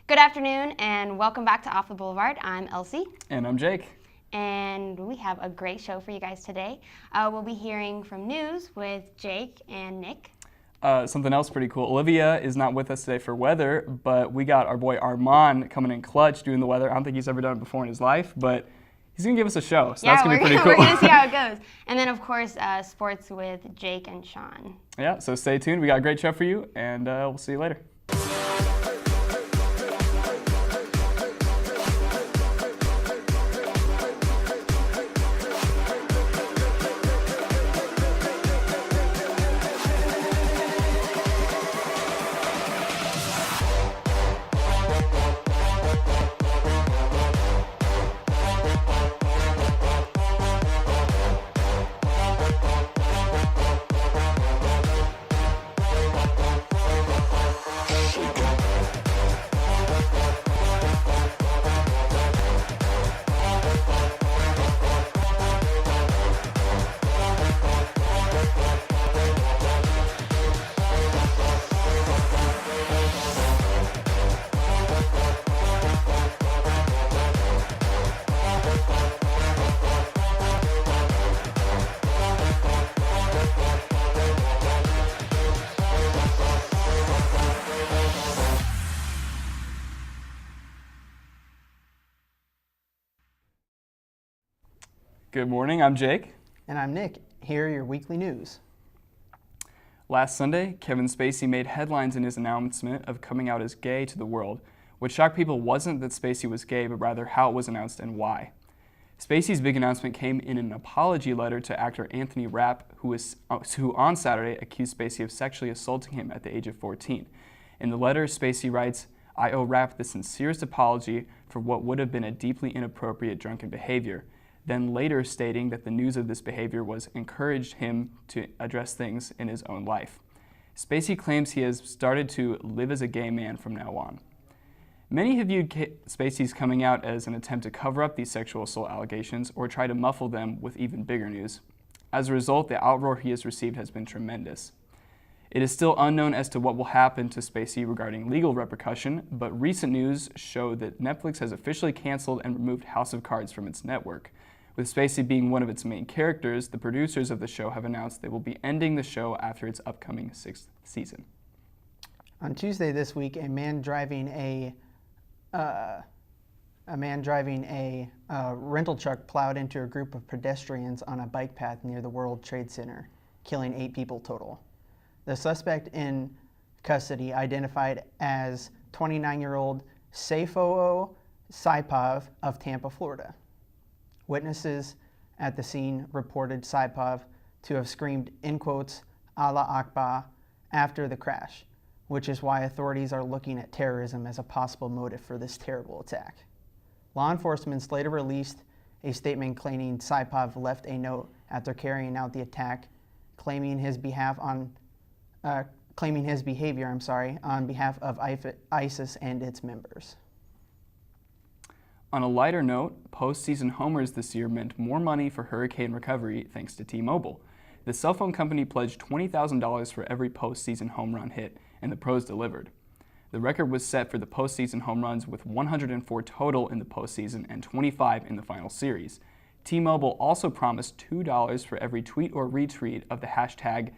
Good afternoon and welcome back to Off the Boulevard. I'm Elsie. And I'm Jake. And we have a great show for you guys today. We'll be hearing from news with Jake and Nick. Something else pretty cool. Olivia is not with us today for weather, but we got our boy Armand coming in clutch doing the weather. I don't think he's ever done it before in his life, but he's going to give us a show, so that's going to be pretty cool. We're going to see how it goes. And then, of course, sports with Jake and Sean. Yeah, so stay tuned. We got a great show for you, and we'll see you later. Good morning, I'm Jake. And I'm Nick. Here are your weekly news. Last Sunday, Kevin Spacey made headlines in his announcement of coming out as gay to the world. What shocked people wasn't that Spacey was gay, but rather how it was announced and why. Spacey's big announcement came in an apology letter to actor Anthony Rapp, who on Saturday accused Spacey of sexually assaulting him at the age of 14. In the letter, Spacey writes, "I owe Rapp the sincerest apology for what would have been a deeply inappropriate drunken behavior," then later stating that the news of this behavior was encouraged him to address things in his own life. Spacey claims he has started to live as a gay man from now on. Many have viewed Spacey's coming out as an attempt to cover up these sexual assault allegations or try to muffle them with even bigger news. As a result, the outroar he has received has been tremendous. It is still unknown as to what will happen to Spacey regarding legal repercussion, but recent news show that Netflix has officially canceled and removed House of Cards from its network. With Spacey being one of its main characters, the producers of the show have announced they will be ending the show after its upcoming 6th season. On Tuesday this week, a man driving a rental truck plowed into a group of pedestrians on a bike path near the World Trade Center, killing 8 people total. The suspect in custody, identified as 29-year-old Sayfo Saipov of Tampa, Florida. Witnesses at the scene reported Saipov to have screamed, in quotes, "Allah Akbar," after the crash, which is why authorities are looking at terrorism as a possible motive for this terrible attack. Law enforcement later released a statement claiming Saipov left a note after carrying out the attack, claiming his behavior on behalf of ISIS and its members. On a lighter note, postseason homers this year meant more money for hurricane recovery thanks to T-Mobile. The cell phone company pledged $20,000 for every postseason home run hit, and the pros delivered. The record was set for the postseason home runs with 104 total in the postseason and 25 in the final series. T-Mobile also promised $2 for every tweet or retweet of the hashtag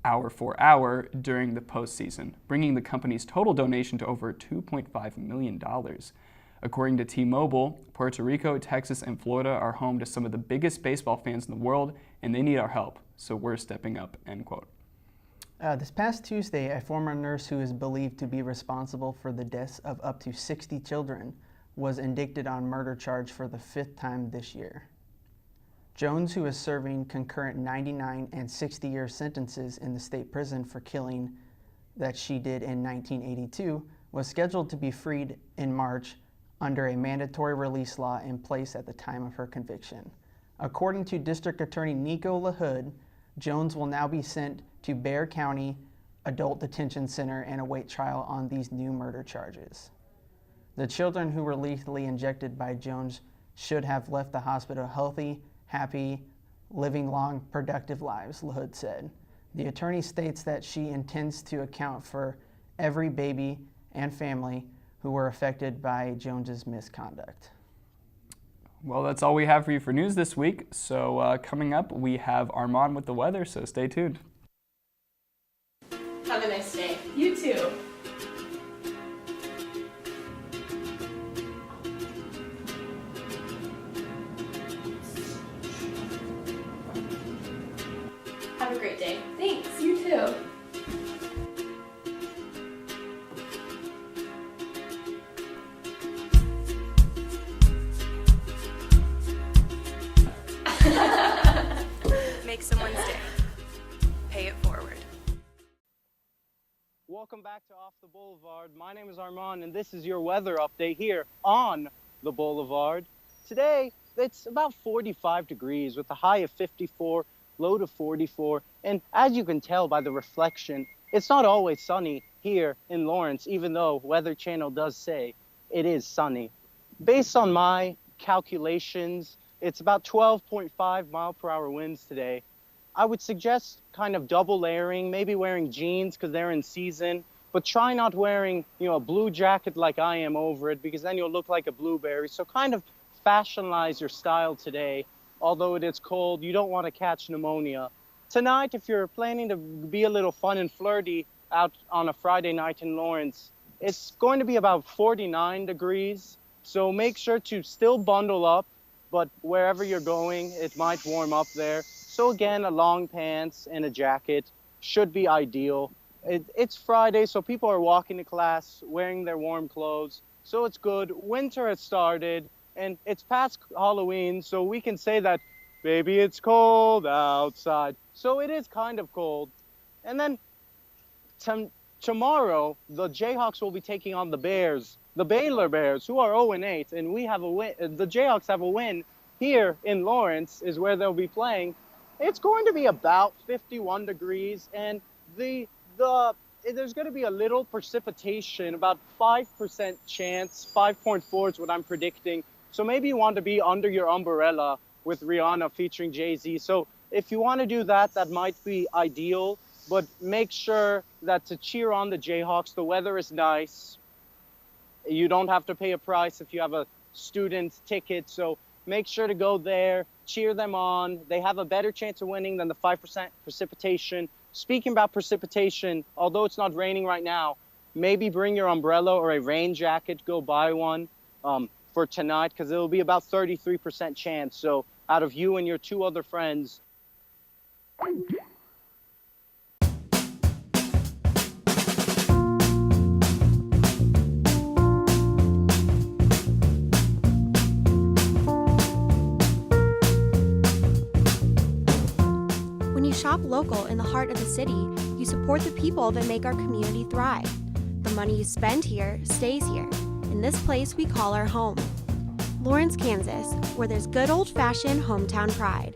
#Hour4Hour during the postseason, bringing the company's total donation to over $2.5 million. According to T-Mobile, Puerto Rico, Texas, and Florida are home to some of the biggest baseball fans in the world, and they need our help, so we're stepping up, end quote. This past Tuesday, a former nurse who is believed to be responsible for the deaths of up to 60 children was indicted on murder charge for the 5th time this year. Jones, who is serving concurrent 99 and 60-year sentences in the state prison for killing that she did in 1982, was scheduled to be freed in March under a mandatory release law in place at the time of her conviction. According to District Attorney Nico LaHood, Jones will now be sent to Bexar County Adult Detention Center and await trial on these new murder charges. The children who were lethally injected by Jones should have left the hospital healthy, happy, living long, productive lives, LaHood said. The attorney states that she intends to account for every baby and family who were affected by Jones's misconduct. Well, that's all we have for you for news this week. So coming up, we have Armand with the weather, so stay tuned. Have a nice day. You too. Have a great day. Thanks. You too. Make someone's day. Pay it forward. Welcome back to Off the Boulevard. My name is Armand, and this is your weather update here on the Boulevard. Today, it's about 45 degrees with a high of 54, low to 44. And as you can tell by the reflection, it's not always sunny here in Lawrence, even though Weather Channel does say it is sunny. Based on my calculations, it's about 12.5 mile per hour winds today. I would suggest kind of double layering, maybe wearing jeans because they're in season, but try not wearing, a blue jacket like I am over it, because then you'll look like a blueberry. So kind of fashionize your style today. Although it is cold, you don't want to catch pneumonia. Tonight, if you're planning to be a little fun and flirty out on a Friday night in Lawrence, it's going to be about 49 degrees. So make sure to still bundle up, but wherever you're going, it might warm up there. So again, a long pants and a jacket should be ideal. It's Friday, so people are walking to class wearing their warm clothes. So it's good. Winter has started, and it's past Halloween, so we can say that, baby, it's cold outside. So it is kind of cold. And then tomorrow, the Jayhawks will be taking on the Bears, the Baylor Bears, who are 0-8, and we have a win. The Jayhawks have a win here in Lawrence, is where they'll be playing. It's going to be about 51 degrees, and there's going to be a little precipitation, about 5% chance, 5.4 is what I'm predicting. So maybe you want to be under your umbrella with Rihanna featuring Jay-Z. So if you want to do that, that might be ideal, but make sure that to cheer on the Jayhawks, the weather is nice. You don't have to pay a price if you have a student ticket, so make sure to go there, cheer them on. They have a better chance of winning than the 5% precipitation. Speaking about precipitation, although it's not raining right now, maybe bring your umbrella or a rain jacket, go buy one for tonight, because it'll be about 33% chance. So out of you and your two other friends, When you shop local in the heart of the city, you support the people that make our community thrive. The money you spend here stays here, in this place we call our home. Lawrence, Kansas, where there's good old-fashioned hometown pride.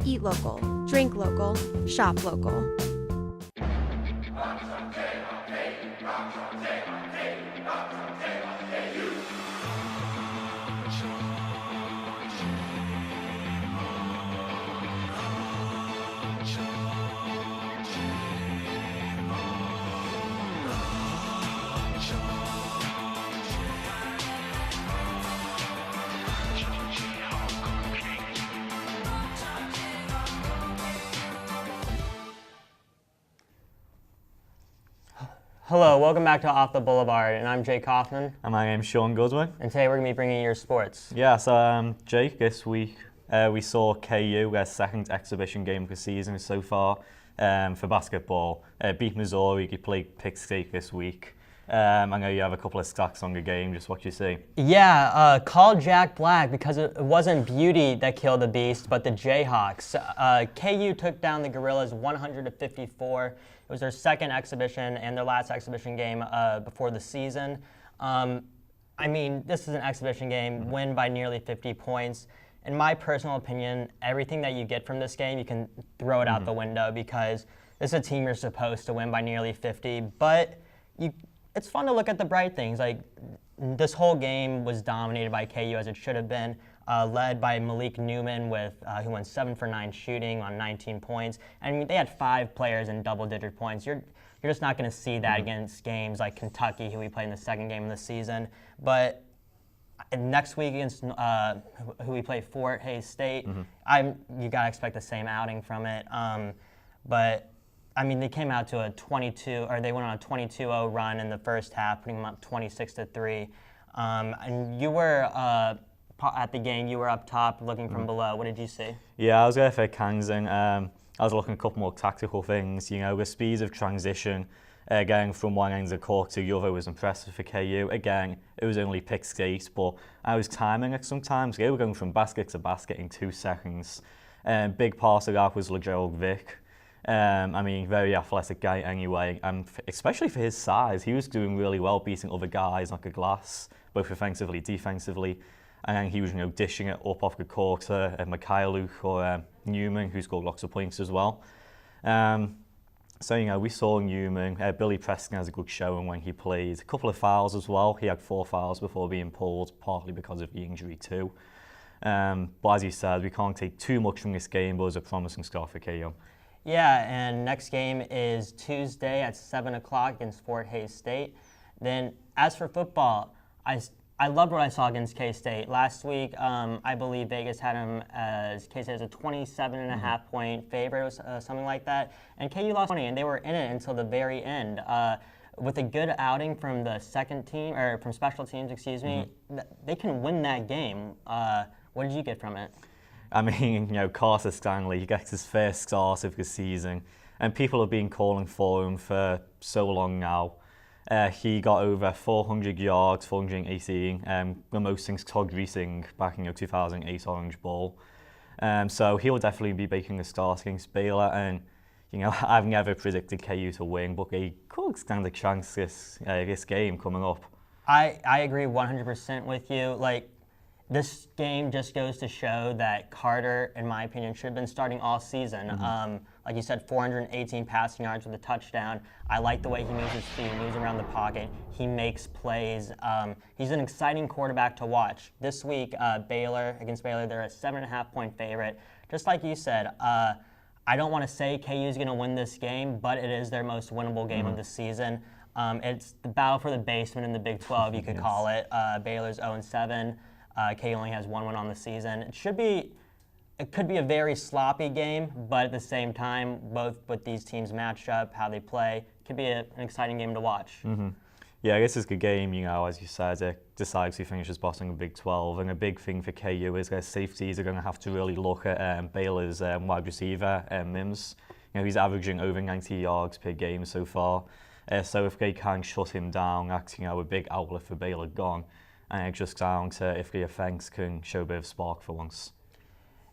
Eat local, drink local, shop local. Hello, welcome back to Off the Boulevard, and I'm Jake Kaufman. And my name's Sean Goodwin. And today we're going to be bringing you your sports. Yeah, so Jake, this week we saw KU, their second exhibition game of the season so far for basketball. Beat Missouri, you played Pitt State this week. I know you have a couple of stats on the game, just what you see. Yeah, call Jack Black, because it wasn't beauty that killed the beast, but the Jayhawks. KU took down the Gorillas 100-54. It was their second exhibition and their last exhibition game before the season. I mean, this is an exhibition game, win by nearly 50 points. In my personal opinion, everything that you get from this game, you can throw it out the window, because this is a team you're supposed to win by nearly 50. But it's fun to look at the bright things. Like, this whole game was dominated by KU, as it should have been, led by Malik Newman, who went 7 for 9 shooting on 19 points. I mean, they had 5 players in double-digit points. You're you're just not going to see that against games like Kentucky, who we played in the second game of the season. But next week against who we play, Fort Hays State, you got to expect the same outing from it. But I mean, they came out to a 22, or they went on a 22-0 run in the first half, putting them up 26-3. And you were at the game, you were up top looking from below. What did you see? Yeah, I was there for Kansan. I was looking at a couple more tactical things. You know, the speed of transition, going from one end of the court to the other was impressive for KU. Again, it was only pick state, but I was timing it sometimes. They were going from basket to basket in 2 seconds. Big part of that was LaGerald Vick. I mean, very athletic guy anyway, and especially for his size, he was doing really well beating other guys like a glass, both offensively, defensively. And then he was, you know, dishing it up off the court to Mikhailuk or Newman, who scored lots of points as well. So, you know, we saw Newman. Billy Preston has a good showing when he played. A couple of fouls as well. He had 4 fouls before being pulled, partly because of the injury too. But as you said, we can't take too much from this game, but it was a promising start for KU. Yeah, and next game is Tuesday at 7 o'clock against Fort Hays State. Then, as for football, I loved what I saw against K-State. Last week, I believe Vegas had him as K-State as a 27.5 point favorite, something like that. And KU lost 20, and they were in it until the very end. With a good outing from the second team, or from special teams, excuse me, they can win that game. What did you get from it? I mean, you know, Carter Stanley, he gets his first start of the season, and people have been calling for him for so long now. He got over 400 yards, 418, the most since Todd Reesing back in 2008 Orange Bowl. So he'll definitely be making a start against Baylor, and you know, I've never predicted KU to win, but they could stand a chance this game coming up. I agree 100% with you. Like, this game just goes to show that Carter, in my opinion, should have been starting all season. Like you said, 418 passing yards with a touchdown. I like the way he moves his feet, moves around the pocket. He makes plays. He's an exciting quarterback to watch. This week, against Baylor, they're a 7.5 point favorite. Just like you said, I don't want to say KU is going to win this game, but it is their most winnable game of the season. It's the battle for the basement in the Big 12, you could call it. Baylor's 0-7. KU only has 1 win on the season. It could be a very sloppy game, but at the same time, both with these teams matched up, how they play, it could be an exciting game to watch. Yeah, this is a good game, you know, as you said, it decides who finishes bottom of Big 12. And a big thing for KU is their safeties are going to have to really look at Baylor's wide receiver, Mims. You know, he's averaging over 90 yards per game so far. So if they can shut him down, that's, you know, a big outlet for Baylor gone. And it's just down to if the offense can show a bit of spark for once.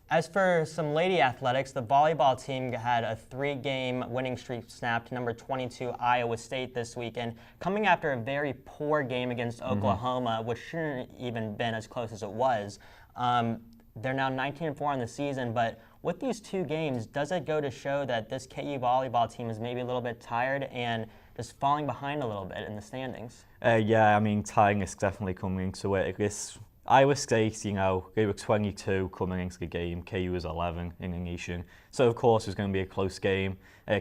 As for some lady athletics, the volleyball team had a 3-game winning streak snapped to number 22 Iowa State this weekend, coming after a very poor game against Oklahoma, which shouldn't even been as close as it was. They're now 19-4 on the season, but with these 2 games, does it go to show that this KU volleyball team is maybe a little bit tired and just falling behind a little bit in the standings? Yeah, I mean, tying is definitely coming into it. This Iowa State, you know, they were 22 coming into the game. KU was 11 in the nation. So, of course, it was going to be a close game.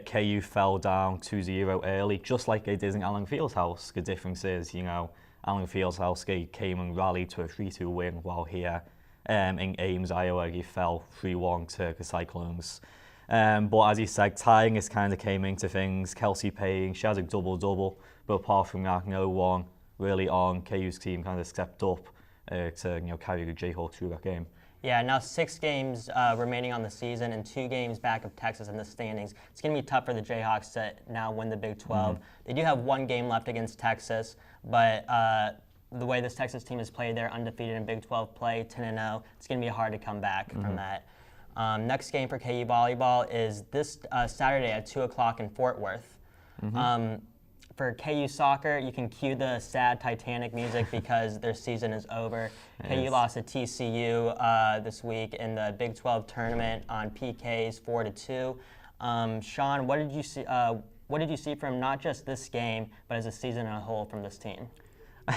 KU fell down 2-0 early, just like they did in Allen Fieldhouse. The difference is, you know, Allen Fieldhouse came and rallied to a 3-2 win, while here in Ames, Iowa, he fell 3-1 to the Cyclones. But as you said, tying has kind of came into things. Kelsey Payne, she has a double-double, but apart from that, no one really on KU's team kind of stepped up to, you know, carry the Jayhawks through that game. Yeah, now 6 games remaining on the season and 2 games back of Texas in the standings. It's going to be tough for the Jayhawks to now win the Big 12. They do have 1 game left against Texas, but the way this Texas team has played, they're undefeated in Big 12 play, 10-0. It's going to be hard to come back from that. Next game for KU volleyball is this Saturday at 2 o'clock in Fort Worth. For KU soccer, you can cue the sad Titanic music because their season is over. KU lost to TCU this week in the Big 12 tournament on PKs 4-2. Sean, what did you see from not just this game, but as a season as a whole from this team?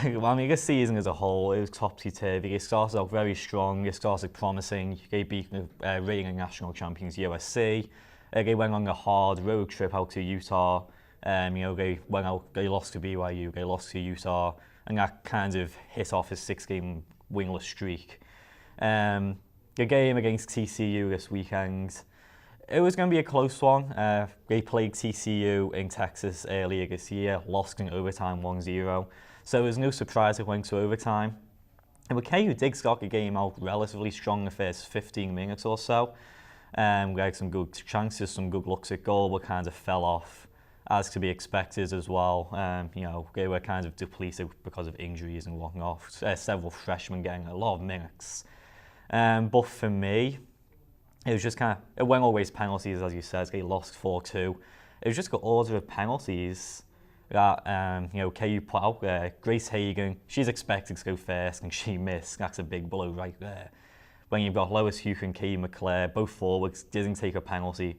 Well, I mean, this season as a whole, it was topsy-turvy. It started out very strong. It started promising. They beat the reigning national champions USC. They went on a hard road trip out to Utah, They went out, they lost to BYU, they lost to Utah, and that kind of hit off his 6-game winless streak. The game against TCU this weekend, it was going to be a close one. They played TCU in Texas earlier this year, lost in overtime 1-0. So it was no surprise it went to overtime. And KU did start the game out relatively strong the first 15 minutes or so. We had some good chances, some good looks at goal, but kind of fell off as to be expected as well. They were kind of depleted because of injuries and whatnot. Several freshmen getting a lot of minutes. But for me, it was just it went always penalties, as you said. They lost 4-2. It was just an order of penalties that KU put out there. Grace Hagan, she's expected to go first, and she missed. That's a big blow right there. When you've got Lois Hugh and Katie McClare, both forwards didn't take a penalty,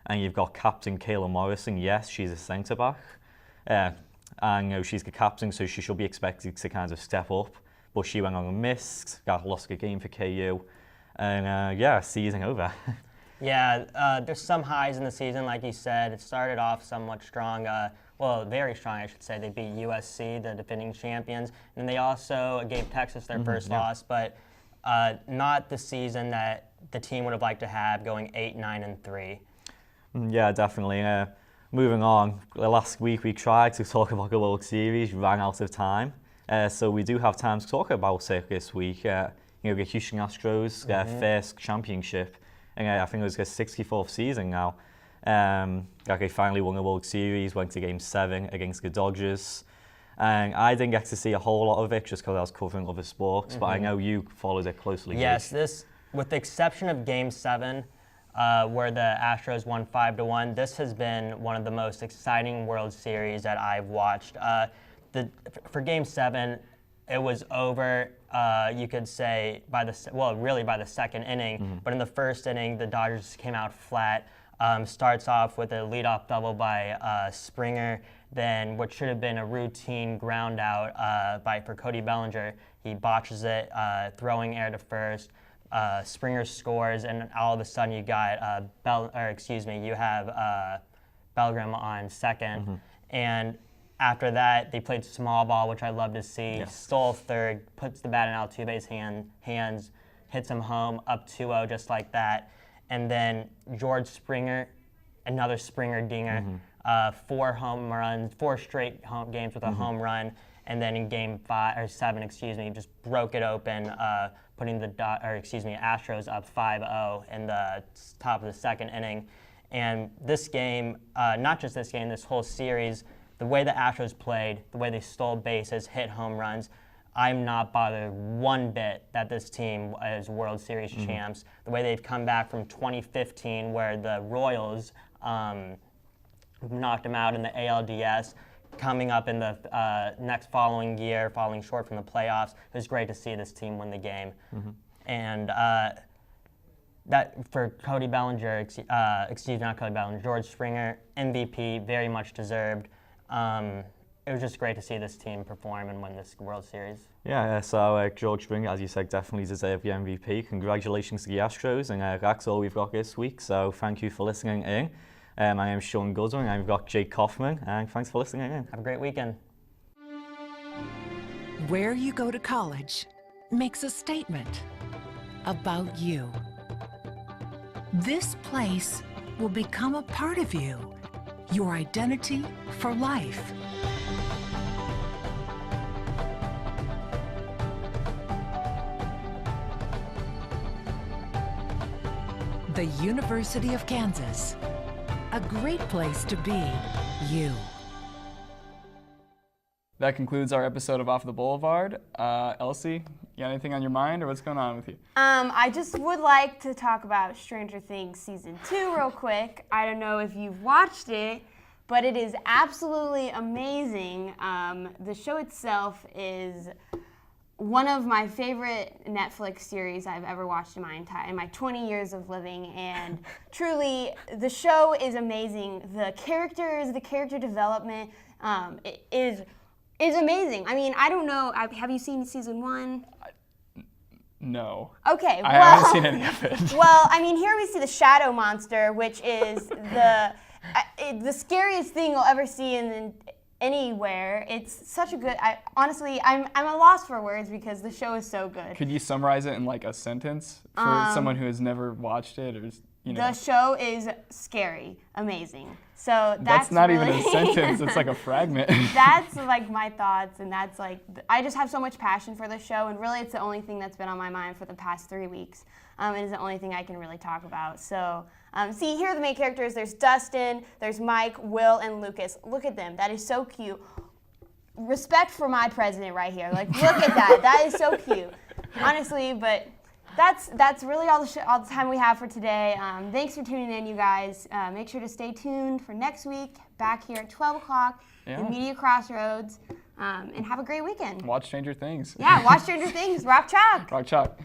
and you've got captain Kayla Morrison. Yes, she's a centre back, and she's the captain, so she should be expected to kind of step up. But she went on and missed, lost a game for KU, and season over. Yeah, there's some highs in the season, like you said. It started off somewhat strong, very strong, I should say. They beat USC, the defending champions, and they also gave Texas their first loss, but not the season that the team would have liked to have, going 8-9-3. Yeah, definitely. Moving on, last week we tried to talk about the World Series, ran out of time. So we do have time to talk about it this week. The Houston Astros, their first championship, and I think it was their 64th season now. They finally won the World Series, went to Game 7 against the Dodgers. And I didn't get to see a whole lot of it just because I was covering other sports, but I know you followed it closely. Yes, this, with the exception of Game 7, where the Astros won 5-1, this has been one of the most exciting World Series that I've watched. For Game 7, it was over, you could say, by the second inning. But in the first inning, the Dodgers came out flat. Starts off with a leadoff double by Springer. Then what should have been a routine ground out for Cody Bellinger. He botches it, throwing air to first. Springer scores, and all of a sudden you got you have Belgram on second. And after that, they played small ball, which I love to see. Yes. Stole third, puts the bat in Altuve's hands, hits him home, up 2-0 just like that. And then George Springer, another Springer dinger, 4 straight home games with a home run. And then in Game 7, just broke it open, putting the Astros up 5-0 in the top of the second inning. And this game, not just this game, this whole series, the way the Astros played, the way they stole bases, hit home runs, I'm not bothered one bit that this team is World Series champs. The way they've come back from 2015, where the Royals knocked them out in the ALDS, coming up in the next following year, falling short from the playoffs. It was great to see this team win the game. And that for Cody Bellinger, George Springer, MVP, very much deserved. It was just great to see this team perform and win this World Series. So George Springer, as you said, definitely deserved the MVP. Congratulations to the Astros, and that's all we've got this week. So thank you for listening in. My name is Sean Goodwin, and we've got Jake Kaufman, and thanks for listening in. Have a great weekend. Where you go to college makes a statement about you. This place will become a part of you, your identity for life. The University of Kansas, a great place to be you. That concludes our episode of Off the Boulevard. Elsie, you got anything on your mind, or what's going on with you? I just would like to talk about Stranger Things Season 2 real quick. I don't know if you've watched it, but it is absolutely amazing. The show itself is one of my favorite Netflix series I've ever watched in my 20 years of living, and truly, the show is amazing. The characters, the character development is amazing. I mean, I don't know. Have you seen Season 1? No. Okay, I haven't seen any of it. Well, I mean, here we see the Shadow Monster, which is the scariest thing you'll ever see in anywhere. It's such a good. Honestly, I'm at a loss for words because the show is so good. Could you summarize it in like a sentence for someone who has never watched it, or The show is scary, amazing. So that's not really, even a sentence. It's like a fragment. That's like my thoughts, and that's like I just have so much passion for the show, and really it's the only thing that's been on my mind for the past 3 weeks. It is the only thing I can really talk about. So see, here are the main characters. There's Dustin, there's Mike, Will, and Lucas. Look at them. That is so cute. Respect for my president right here. Like, look at that. That is so cute. Honestly, but that's really all the time we have for today. Thanks for tuning in, you guys. Make sure to stay tuned for next week, back here at 12 o'clock, in Media Crossroads, and have a great weekend. Watch Stranger Things. Yeah, watch Stranger Things. Rock Chalk. Rock Chalk.